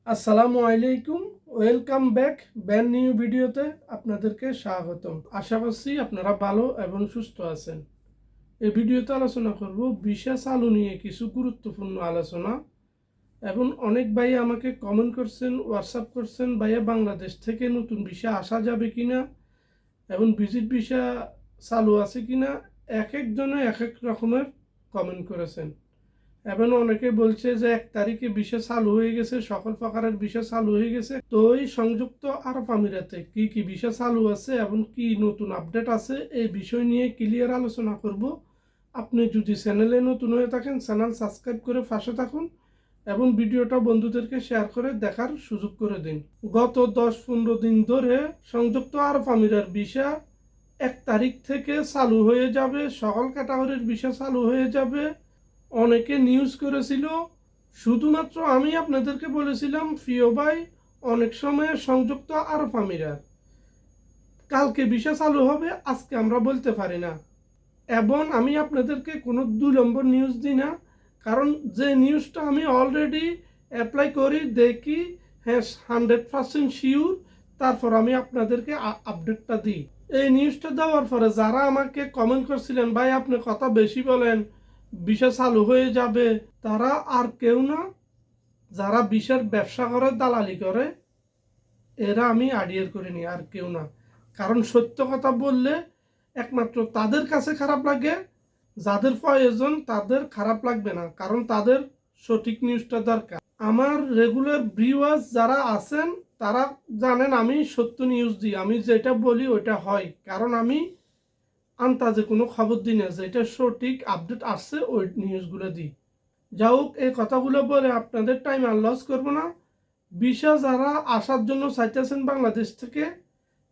আসসালামু আলাইকুম, welcome back band new ভিডিওতে আপনাদেরকে স্বাগতম। আশা করছি আপনারা ভালো এবং সুস্থ আছেন। এই ভিডিওতে আলোচনা করব ভিসা চালু নিয়ে কিছু গুরুত্বপূর্ণ আলোচনা। এবং অনেক ভাই আমাকে কমেন্ট করছেন, হোয়াটসঅ্যাপ করছেন, ভাইয়া বাংলাদেশ থেকে নতুন ভিসা আসা যাবে কিনা এবং ভিজিট ভিসা চালু আছে কিনা। এক একজনে এক এক রকমের কমেন্ট করেছেন এবং অনেকে বলছে যে 1 তারিখে ভিসা চালু হয়ে গেছে, সকল প্রকারের ভিসা চালু হয়ে গেছে। তো এই সংযুক্ত আরব আমিরাতে কি কি ভিসা চালু আছে এবং কি নতুন আপডেট আছে এই বিষয় নিয়ে ক্লিয়ার আলোচনা করব। আপনি যদি চ্যানেলে নতুন হয়ে থাকেন, চ্যানেল সাবস্ক্রাইব করে পাশে থাকুন এবং ভিডিওটা বন্ধুদেরকে শেয়ার করে দেখার সুযোগ করে দিন। গত 10-15 দিন ধরে সংযুক্ত আরব আমিরার ভিসা 1 তারিখ থেকে চালু হয়ে যাবে, সকল ক্যাটাগরির ভিসা চালু হয়ে যাবে। অনেকে নিউজ করেছিল, শুধুমাত্র আমি আপনাদেরকে বলেছিলাম প্রিয় ভাই, অনেক সময় সংযুক্ত আরব আমিরাত কালকে ভিসা চালু হবে, আজকে আমরা বলতে পারি না। এবং আমি আপনাদেরকে কোনো 2 নম্বর নিউজ দিই না, কারণ যে নিউজটা আমি অলরেডি অ্যাপ্লাই করি, দেখি হ্যাঁ 100% শিওর, তারপর আমি আপনাদেরকে আপডেটটা দিই। এই নিউজটা দেওয়ার পরে যারা আমাকে কমেন্ট করছিলেন, ভাই আপনি কথা বেশি বলেন, ভিসা চালু হয়ে যাবে, তারা আর কেউ না, যারা ভিসার ব্যবসা করে, দালালি করে, এরা আমি আইডিয়ার করিনি, আর কেউ না। কারণ সত্য কথা বললে একমাত্র তাদের কাছে খারাপ লাগে, যাদের প্রয়োজন তাদের খারাপ লাগবে না, কারণ তাদের সঠিক নিউজটা দরকার। আমার রেগুলার ভিউয়ার্স যারা আছেন তারা জানেন আমি সত্য নিউজ দিই, আমি যেটা বলি ওইটা হয়, কারণ আমি আন্তাজে কোনো খবর দিই না, যেটা সঠিক আপডেট আসছে ওই নিউজগুলো দিই। যা হোক, এই কথাগুলো বলে আপনাদের টাইম আর লস করবো না। ভিসা যারা আসার জন্য চাইতেছেন বাংলাদেশ থেকে,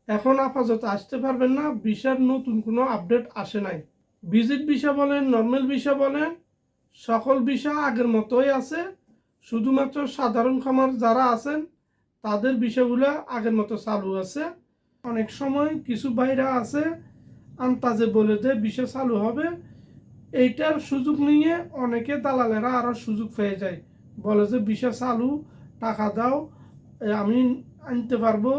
এখন আপাতত আসতে পারবেন না, ভিসার নতুন কোনো আপডেট আসে নাই। ভিজিট ভিসা বলেন, নর্মাল ভিসা বলেন, সকল ভিসা আগের মতোই আছে। শুধুমাত্র সাধারণ খামার যারা আছেন তাদের ভিসাগুলো আগের মতো চালু আছে। অনেক সময় কিছু বাইরা আছে আন্তাজে বলে দেয় ভিসা চালু হবে, এইটার সুযোগ নিয়ে অনেকে দালালেরা আরও সুযোগ পেয়ে যায়, বলে যে ভিসা চালু, টাকা দাও, আমি আনতে পারবো।